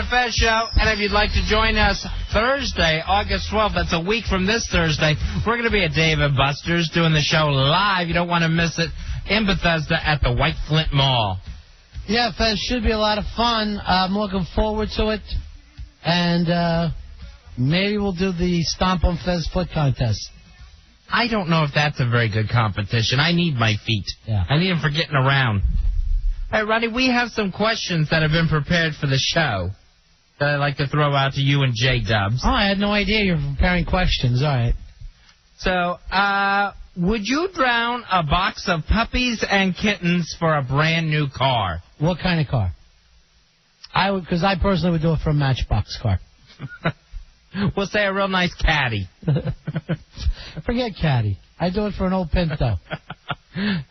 Fez Show, and if you'd like to join us Thursday, August 12th, that's a week from this Thursday, we're going to be at Dave & Buster's doing the show live. You don't want to miss it in Bethesda at the White Flint Mall. Yeah, Fez, should be a lot of fun. I'm looking forward to it. And maybe we'll do the Stomp on Fez foot contest. I don't know if that's a very good competition. I need my feet. Yeah. I need them for getting around. All right, Ronnie, we have some questions that have been prepared for the show that I'd like to throw out to you and J-Dubs. Oh, I had no idea you were preparing questions. All right. So, would you drown a box of puppies and kittens for a brand new car? What kind of car? I would, because I personally would do it for a Matchbox car. We'll say a real nice caddy. Forget caddy. I'd do it for an old Pinto.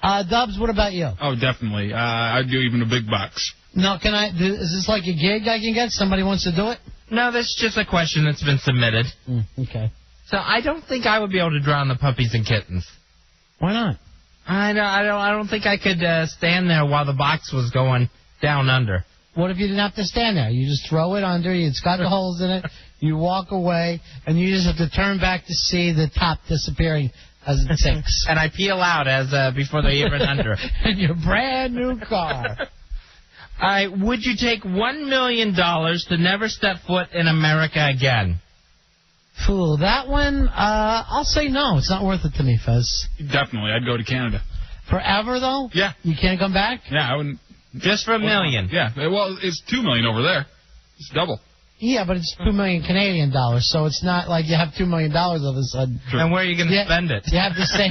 Dubs, what about you? Oh, definitely. I'd do even a big box. No, is this like a gig I can get? Somebody wants to do it? No, that's just a question that's been submitted. Okay. So I don't think I would be able to drown the puppies and kittens. Why not? I don't think I could stand there while the box was going down under. What if you didn't have to stand there? You just throw it under, it's got holes in it, you walk away, and you just have to turn back to see the top disappearing as it sinks. And I peel out before they even under. In your brand new car. All right, would you take $1 million to never step foot in America again? Fool, that one, I'll say no. It's not worth it to me, Fez. Definitely. I'd go to Canada. Forever, though? Yeah. You can't come back? Yeah, I wouldn't. Just for $1 million? Yeah. Well, it's $2 million over there. It's double. Yeah, but it's $2 million Canadian dollars, so it's not like you have $2 million all of a sudden. True. And where are you going to spend it? You have to say,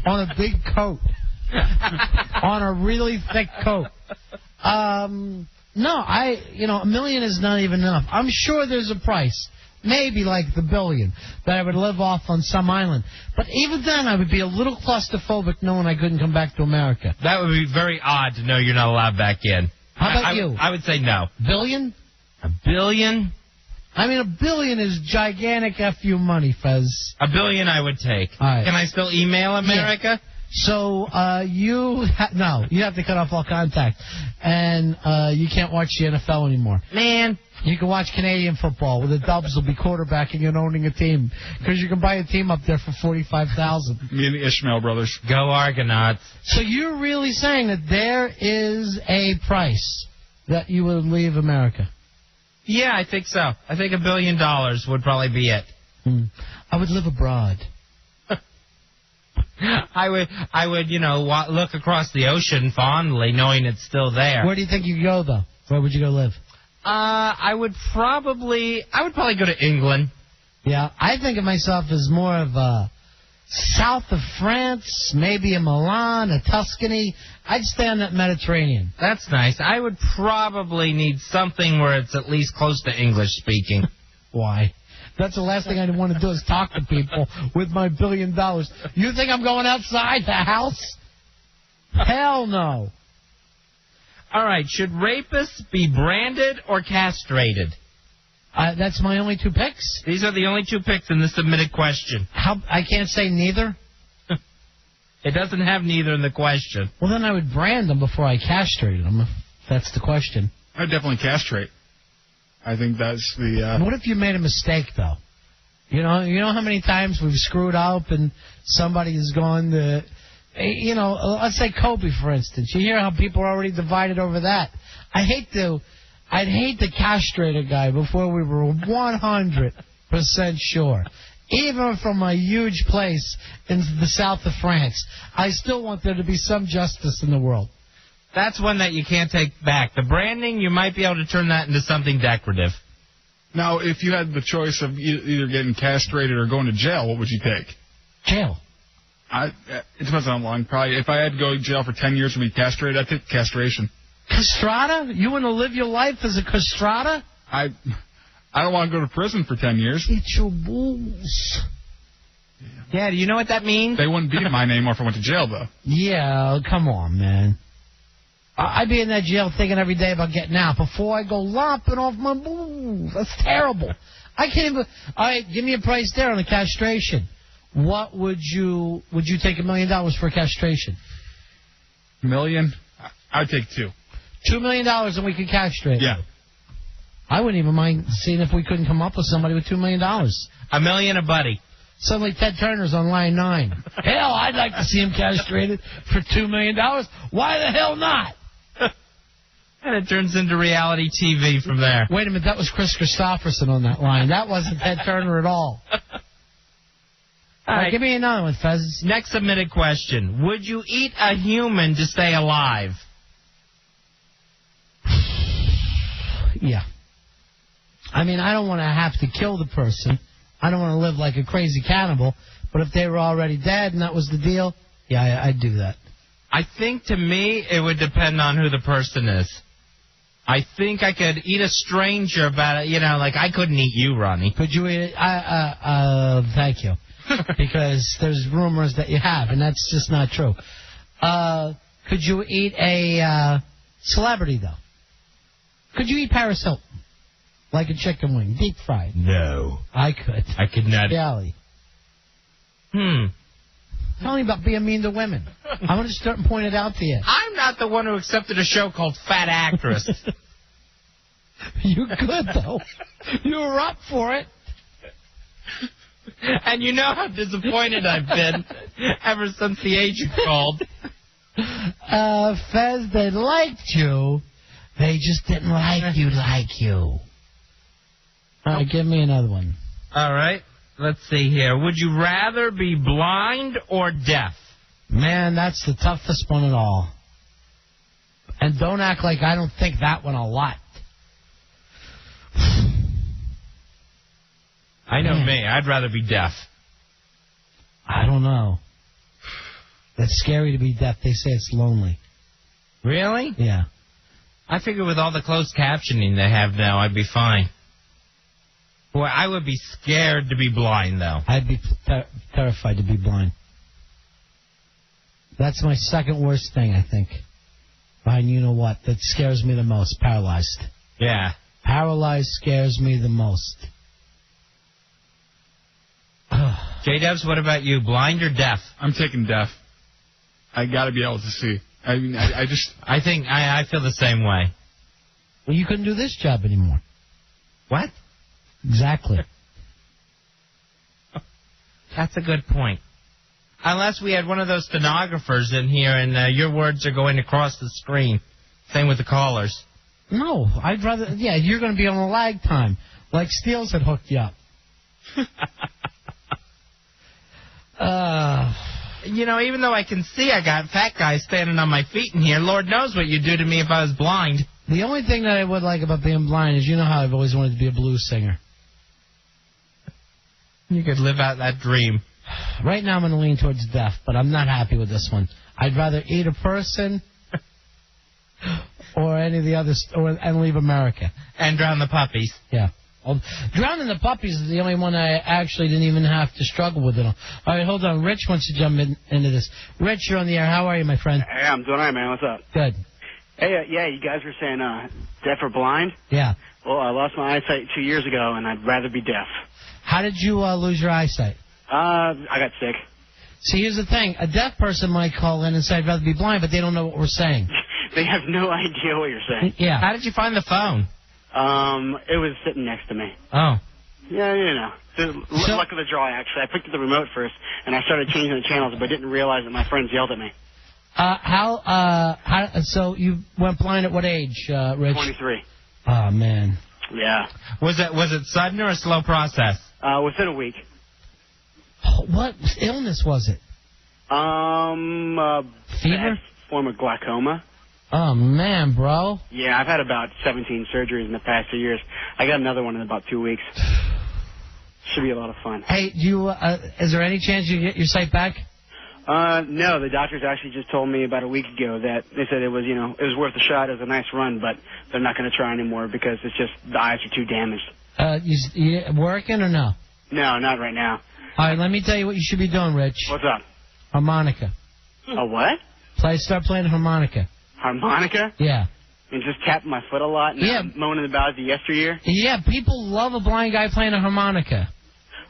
on a big coat. On a really thick coat. No, $1 million is not even enough. I'm sure there's a price. Maybe like the $1 billion that I would live off on some island. But even then, I would be a little claustrophobic knowing I couldn't come back to America. That would be very odd to know you're not allowed back in. How about you? I would say no. $1 billion? $1 billion? I mean, $1 billion is gigantic FU money, Fez. $1 billion I would take. All right. Can I still email America? Yeah. So you have to cut off all contact, and you can't watch the NFL anymore. Man. You can watch Canadian football where the Dubs will be quarterbacking and owning a team because you can buy a team up there for $45,000. Me and the Ishmael brothers. Go Argonauts. So you're really saying that there is a price that you would leave America? Yeah, I think so. I think $1 billion would probably be it. I would live abroad. I would, look across the ocean fondly, knowing it's still there. Where do you think you'd go, though? Where would you go live? I would probably go to England. Yeah, I think of myself as more of a south of France, maybe a Milan, a Tuscany. I'd stay on that Mediterranean. That's nice. I would probably need something where it's at least close to English speaking. Why? That's the last thing I want to do is talk to people with my $1 billion. You think I'm going outside the house? Hell no. All right, should rapists be branded or castrated? That's my only two picks? These are the only two picks in the submitted question. I can't say neither? It doesn't have neither in the question. Well, then I would brand them before I castrated them, if that's the question. I'd definitely castrate. I think that's the... What if you made a mistake, though? You know how many times we've screwed up and somebody has gone to... let's say Kobe, for instance. You hear how people are already divided over that. I'd hate to castrate a guy before we were 100% sure. Even from a huge place in the south of France, I still want there to be some justice in the world. That's one that you can't take back. The branding, you might be able to turn that into something decorative. Now, if you had the choice of either getting castrated or going to jail, what would you take? Jail. It depends on how long. Probably, if I had to go to jail for 10 years to be castrated, I'd take castration. Castrata? You want to live your life as a castrata? I don't want to go to prison for 10 years. It's your balls. Yeah, do you know what that means? They wouldn't be mine anymore if I went to jail, though. Yeah, come on, man. I'd be in that jail thinking every day about getting out before I go lopping off my balls. That's terrible. I can't even... All right, give me a price there on a castration. What would you take $1 million for a castration? $1 million? I'd take $2. $2 million and we could castrate. Yeah. I wouldn't even mind seeing if we couldn't come up with somebody with $2 million. $1 million a buddy. Suddenly Ted Turner's on line 9. Hell, I'd like to see him castrated for $2 million. Why the hell not? And it turns into reality TV from there. Wait a minute, that was Chris Christopherson on that line. That wasn't Ted Turner at all. All right, give me another one, Fez. Next submitted question. Would you eat a human to stay alive? Yeah. I mean, I don't want to have to kill the person. I don't want to live like a crazy cannibal. But if they were already dead and that was the deal, yeah, I'd do that. I think to me it would depend on who the person is. I think I could eat a stranger, but, like I couldn't eat you, Ronnie. Could you eat it? Thank you. Because there's rumors that you have, and that's just not true. Could you eat a celebrity, though? Could you eat Paris Hilton? Like a chicken wing, deep fried? No. I could. I could not. Really? Tell me about being mean to women. I'm going to start and point it out to you. I'm not the one who accepted a show called Fat Actress. You could, though. You were up for it. And you know how disappointed I've been ever since the agent called. Fez, they liked you. They just didn't like you. All right, give me another one. All right. Let's see here. Would you rather be blind or deaf? Man, that's the toughest one of all. And don't act like I don't think that one a lot. I know me. I'd rather be deaf. I don't know. It's scary to be deaf. They say it's lonely. Really? Yeah. I figure with all the closed captioning they have now, I'd be fine. Boy, I would be scared to be blind, though. I'd be terrified to be blind. That's my second worst thing, I think. Behind you know what? That scares me the most. Paralyzed. Yeah. Paralyzed scares me the most. J-Dubs, what about you? Blind or deaf? I'm taking deaf. I got to be able to see. I mean, I think I feel the same way. Well, you couldn't do this job anymore. What? Exactly. That's a good point. Unless we had one of those stenographers in here and your words are going across the screen. Same with the callers. No, I'd rather... Yeah, you're going to be on a lag time. Like Steele's had hooked you up. Even though I can see I got fat guys standing on my feet in here, Lord knows what you'd do to me if I was blind. The only thing that I would like about being blind is how I've always wanted to be a blues singer. You could live out that dream. Right now I'm going to lean towards deaf, but I'm not happy with this one. I'd rather eat a person or any of the others, and leave America. And drown the puppies. Yeah. Drowning the puppies is the only one I actually didn't even have to struggle with it all. All right, hold on. Rich wants to jump into this. Rich, you're on the air. How are you, my friend? Hey, I'm doing all right, man. What's up? Good. Hey, yeah, you guys were saying deaf or blind? Yeah. Well, I lost my eyesight 2 years ago, and I'd rather be deaf. How did you lose your eyesight? I got sick. See, here's the thing. A deaf person might call in and say, I'd rather be blind, but they don't know what we're saying. They have no idea what you're saying. Yeah. How did you find the phone? It was sitting next to me. Oh. Yeah, luck of the draw, actually. I picked up the remote first, and I started changing the channels, but I didn't realize that my friends yelled at me. So you went blind at what age, Rich? 23. Oh, man. Yeah. Was it sudden or a slow process? Within a week. What illness was it? Fever? Form of glaucoma. Oh, man, bro. Yeah, I've had about 17 surgeries in the past 2 years. I got another one in about 2 weeks. Should be a lot of fun. Hey, is there any chance you get your sight back? No, the doctors actually just told me about a week ago that they said it was worth a shot. It was a nice run, but they're not going to try anymore because it's just the eyes are too damaged. You working or no? No, not right now. All right, let me tell you what you should be doing, Rich. What's up? Harmonica. A what? Start playing harmonica. Harmonica? Yeah. And just tapping my foot a lot and moaning about the yesteryear? Yeah, people love a blind guy playing a harmonica.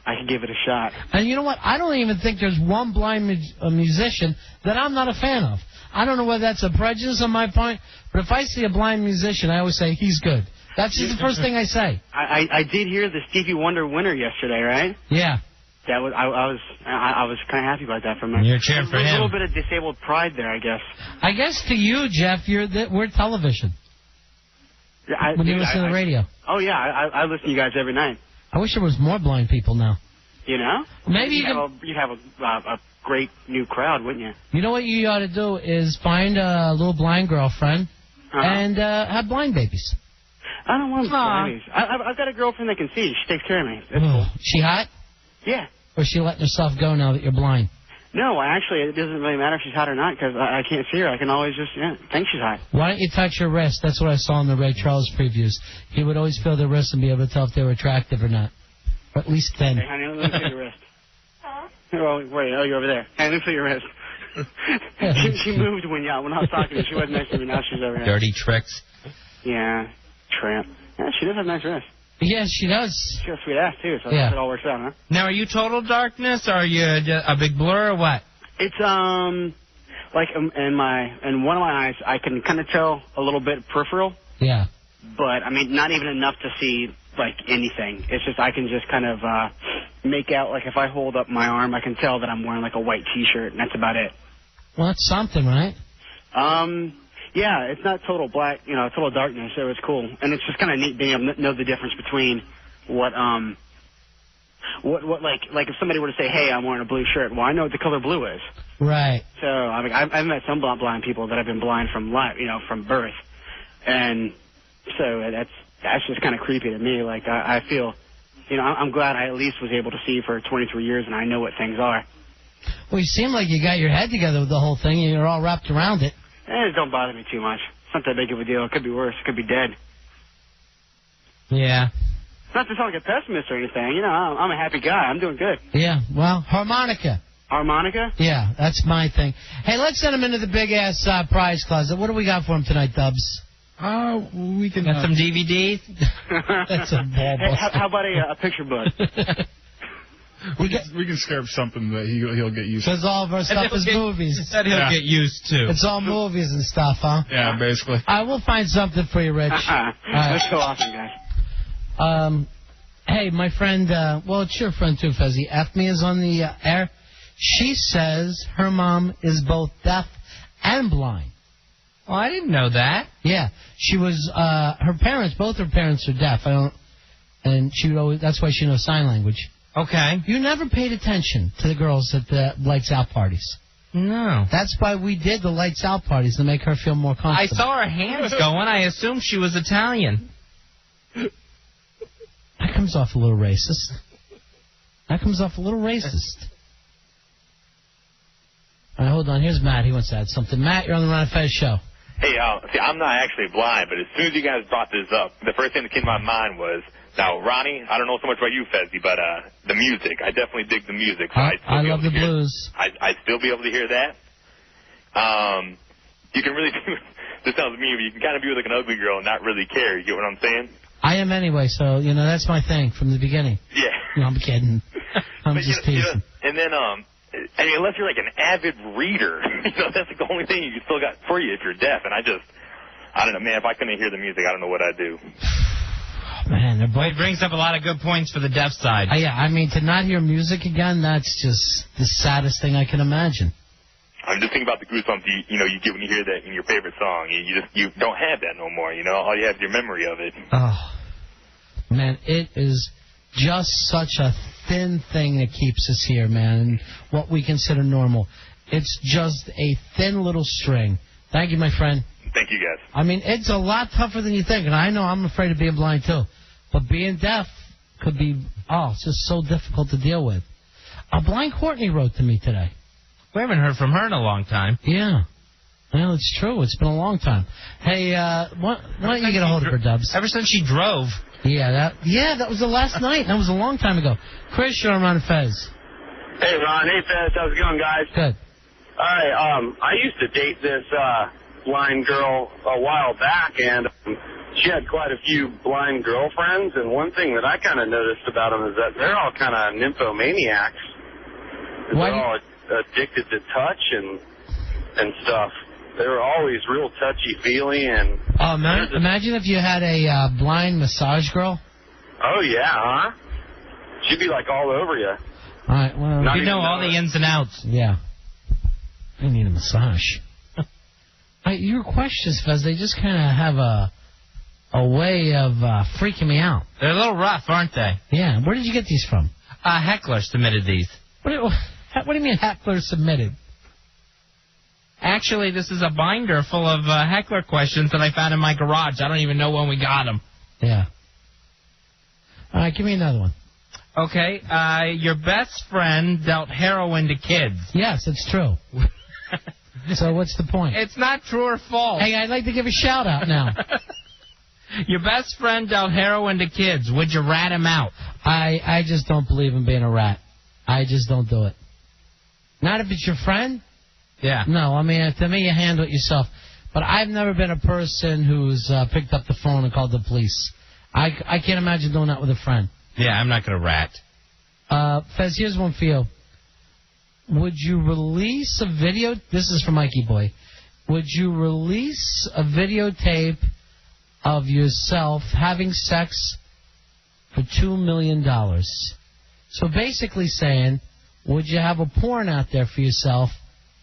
I could give it a shot. And you know what? I don't even think there's one blind musician that I'm not a fan of. I don't know whether that's a prejudice on my part, but if I see a blind musician, I always say, he's good. That's just the first thing I say. I did hear the Stevie Wonder winner yesterday, right? Yeah. That was I was kind of happy about that for a minute. You're cheering for him. A little bit of disabled pride there, I guess. I guess to you, Jeff, we're television. When you listen to the radio. Oh, yeah. I listen to you guys every night. I wish there was more blind people now. You know? Maybe you'd have a great new crowd, wouldn't you? You know what you ought to do is find a little blind girlfriend and have blind babies. I don't want blind babies. I've got a girlfriend that can see. She takes care of me. That's cool. She hot? Yeah. Or is she letting herself go now that you're blind? No, actually, it doesn't really matter if she's hot or not because I can't see her. I can always just think she's hot. Why don't you touch her wrist? That's what I saw in the Ray Charles previews. He would always feel their wrist and be able to tell if they were attractive or not. Or at least thin. Hey, honey, let me feel your wrist. Oh, wait. Oh, you're over there. Hey, let me feel your wrist. She moved when I was talking to her. She wasn't next to me. Now she's over here. Dirty tricks. Yeah, tramp. Yeah, she does have nice wrist. Yes, she does. She has a sweet ass, too, so I hope it all works out, huh? Now, are you total darkness, or are you a big blur, or what? It's, like, in one of my eyes, I can kind of tell a little bit peripheral. Yeah. But, I mean, not even enough to see, like, anything. It's just I can just kind of make out, like, if I hold up my arm, I can tell that I'm wearing, like, a white T-shirt, and that's about it. Well, that's something, right? Yeah, it's not total black, total darkness, so it's cool. And it's just kind of neat being able to know the difference between what like if somebody were to say, hey, I'm wearing a blue shirt, well, I know what the color blue is. Right. So, I mean, I've met some blind people that have been blind from from birth. And so that's just kind of creepy to me. Like, I feel, I'm glad I at least was able to see for 23 years and I know what things are. Well, you seem like you got your head together with the whole thing and you're all wrapped around it. It don't bother me too much. It's not that big of a deal. It could be worse. It could be dead. Yeah. Not to sound like a pessimist or anything. I'm a happy guy. I'm doing good. Yeah, well, harmonica. Harmonica? Yeah, that's my thing. Hey, let's send him into the big-ass prize closet. What do we got for him tonight, Dubs? We can... Got some DVDs? That's a ball buster. Hey, how about a picture book? We can scare up something that he'll get used to. Because all of our stuff is movies. That he'll get used to. It's all movies and stuff, huh? Yeah, basically. I will find something for you, Rich. That's so awesome, guys. Hey, my friend, well, it's your friend too, Fezzi. Ethme is on the air. She says her mom is both deaf and blind. Oh, I didn't know that. Yeah, she was. Both her parents are deaf. And that's why she knows sign language. Okay. You never paid attention to the girls at the Lights Out parties. No. That's why we did the Lights Out parties, to make her feel more comfortable. I saw her hands going. I assumed she was Italian. That comes off a little racist. All right, hold on. Here's Matt. He wants to add something. Matt, you're on the Ron and Fez show. Hey, see, I'm not actually blind, but as soon as you guys brought this up, the first thing that came to my mind was, now, Ronnie, I don't know so much about you, Fezzi, but the music. I definitely dig the music. So I love the blues. I'd still be able to hear that. You can really do, this sounds mean, but you can kind of be like an ugly girl and not really care. You get what I'm saying? I am anyway, so, that's my thing from the beginning. Yeah. No, I'm kidding. I'm just teasing. And then, I mean, unless you're like an avid reader, that's like the only thing you still got for you if you're deaf. And I don't know, man, if I couldn't hear the music, I don't know what I'd do. Man, they're both... It brings up a lot of good points for the deaf side. Yeah, I mean, to not hear music again, that's just the saddest thing I can imagine. I'm just thinking about the goosebumps you get when you hear that in your favorite song. You don't have that no more, All you have is your memory of it. Oh, man, it is just such a thin thing that keeps us here, man, and what we consider normal. It's just a thin little string. Thank you, my friend. Thank you, guys. I mean, it's a lot tougher than you think, and I know I'm afraid of being blind, too. But being deaf could be, it's just so difficult to deal with. A blind Courtney wrote to me today. We haven't heard from her in a long time. Yeah. Well, it's true. It's been a long time. Hey, why don't you get a hold of her, Dubs? Ever since she drove. Yeah, that was the last night. That was a long time ago. Chris, you're on Ron and Fez. Hey, Ron. Hey, Fez. How's it going, guys? Good. All right. I used to date this blind girl a while back, and she had quite a few blind girlfriends. And one thing that I kind of noticed about them is that they're all kind of nymphomaniacs. They're all addicted to touch and stuff. they were always real touchy-feely. And imagine if you had a blind massage girl. Oh, yeah, huh? She'd be, like, all over you. All right, well... You know all the ins and outs. Yeah. I need a massage. Your questions, Fez, they just kind of have a way of freaking me out. They're a little rough, aren't they? Yeah. Where did you get these from? Heckler submitted these. What do you mean Heckler submitted? Actually, this is a binder full of Heckler questions that I found in my garage. I don't even know when we got them. Yeah. All right, give me another one. Okay. Your best friend dealt heroin to kids. Yes, it's true. So what's the point? It's not true or false. Hey, I'd like to give a shout-out now. Your best friend dealt heroin to kids. Would you rat him out? I just don't believe in being a rat. I just don't do it. Not if it's your friend. Yeah. No, I mean, to me, you handle it yourself. But I've never been a person who's picked up the phone and called the police. I can't imagine doing that with a friend. Yeah, I'm not going to rat. Fez, here's one for you. Would you release a video? This is for Mikey Boy. Would you release a videotape of yourself having sex for $2 million? So basically saying, would you have a porn out there for yourself,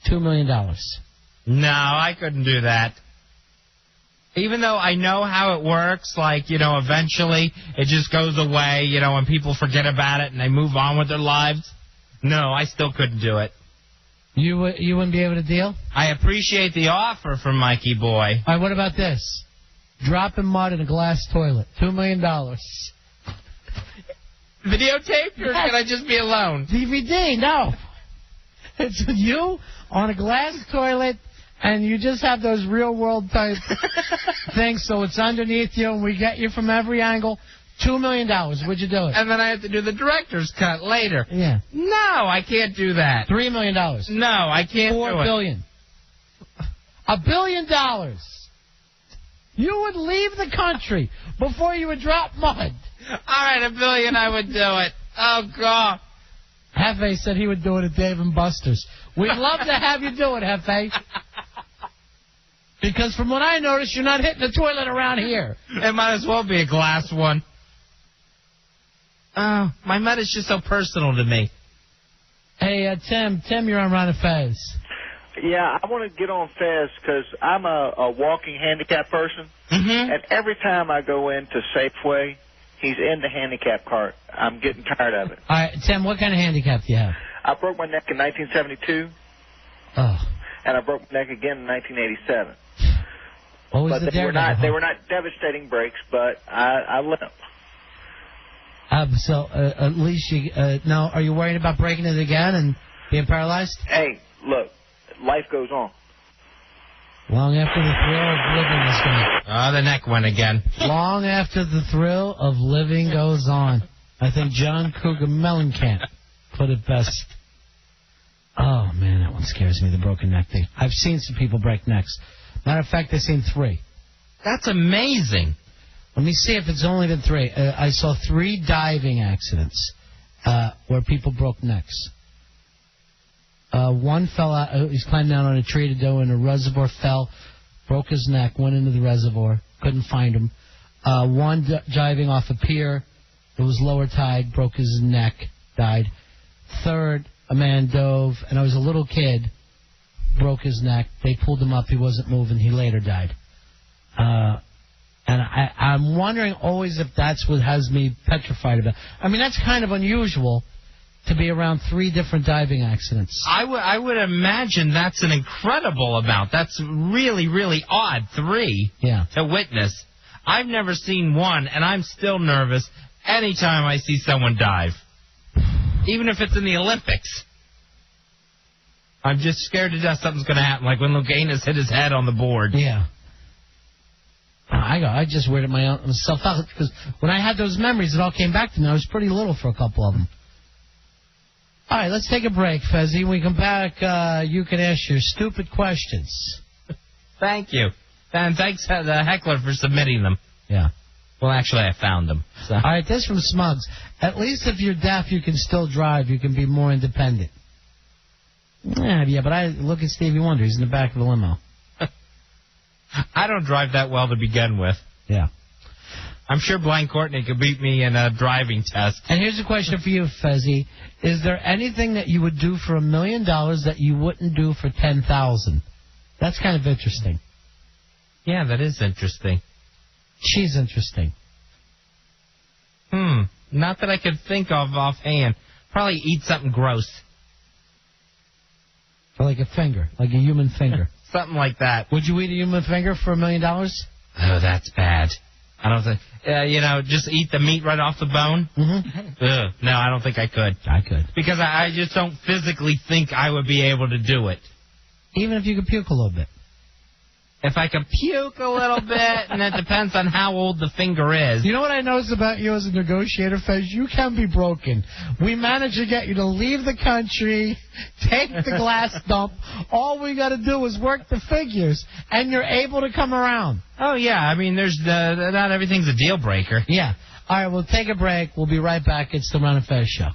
$2 million? No, I couldn't do that. Even though I know how it works, like, eventually it just goes away, and people forget about it and they move on with their lives. No, I still couldn't do it. You wouldn't be able to deal? I appreciate the offer from Mikey Boy. All right, what about this? Dropping mud in a glass toilet, $2 million. Videotape, or can I just be alone? DVD, no. It's you on a glass toilet, and you just have those real-world type things, so it's underneath you, and we get you from every angle. $2 million. Would you do it? And then I have to do the director's cut later. Yeah. No, I can't do that. $3 million. No, I can't do it. $4 billion. $1 billion. You would leave the country before you would drop mud. All right, $1 billion, I would do it. Oh, God. Hefe said he would do it at Dave & Buster's. We'd love to have you do it, Hefe. Because from what I noticed, you're not hitting the toilet around here. It might as well be a glass one. Oh, my mud is just so personal to me. Hey, Tim, you're on Ron and Fez. Yeah, I want to get on Fez because I'm a walking handicapped person. Mm-hmm. And every time I go into Safeway, he's in the handicap cart. I'm getting tired of it. All right, Tim, what kind of handicap do you have? I broke my neck in 1972. Oh. And I broke my neck again in 1987. What was but the they were not devastating breaks, but I limp. So at least you now, are you worried about breaking it again and being paralyzed? Hey, look, life goes on. Long after the thrill of living is gone. Oh, the neck went again. Long after the thrill of living goes on. I think John Cougar Mellencamp put it best. Oh, man, that one scares me, the broken neck thing. I've seen some people break necks. Matter of fact, I've seen 3. That's amazing. Let me see if it's only been 3. I saw 3 diving accidents where people broke necks. One fell out. He's climbing down on a tree to go in a reservoir, fell, broke his neck, went into the reservoir, couldn't find him. One diving off a pier. It was lower tide, broke his neck, died. Third, a man dove, and I was a little kid, broke his neck. They pulled him up. He wasn't moving. He later died. And I'm wondering always if that's what has me petrified about. I mean, that's kind of unusual to be around 3 different diving accidents. I would imagine that's an incredible amount. That's really, really odd. 3 to witness. I've never seen 1, and I'm still nervous anytime I see someone dive. Even if it's in the Olympics. I'm just scared to death something's going to happen, like when Luganis hit his head on the board. Yeah. I just weirded myself out because when I had those memories, it all came back to me. I was pretty little for a couple of them. All right, let's take a break, Fezzy. When we come back, you can ask your stupid questions. Thank you. And thanks to the Heckler for submitting them. Yeah. Well, actually, I found them. So. All right, this from Smugs. At least if you're deaf, you can still drive. You can be more independent. Yeah, but I look at Stevie Wonder. He's in the back of the limo. I don't drive that well to begin with. Yeah. I'm sure Blind Courtney could beat me in a driving test. And here's a question for you, Fezzi. Is there anything that you would do for $1 million that you wouldn't do for $10,000? That's kind of interesting. Yeah, that is interesting. She's interesting. Not that I could think of offhand. Probably eat something gross. Or like a finger, like a human finger. Something like that. Would you eat a human finger for $1 million? Oh, that's bad. I don't think... just eat the meat right off the bone? Mm-hmm. No, I don't think I could. I could. Because I just don't physically think I would be able to do it. Even if you could puke a little bit? If I could puke a little bit, and it depends on how old the finger is. You know what I noticed about you as a negotiator, Fez? You can be broken. We managed to get you to leave the country, take the glass dump. All we got to do is work the figures, and you're able to come around. Oh, yeah. I mean, not everything's a deal breaker. Yeah. All right, we'll take a break. We'll be right back. It's the Ron and Fez Show.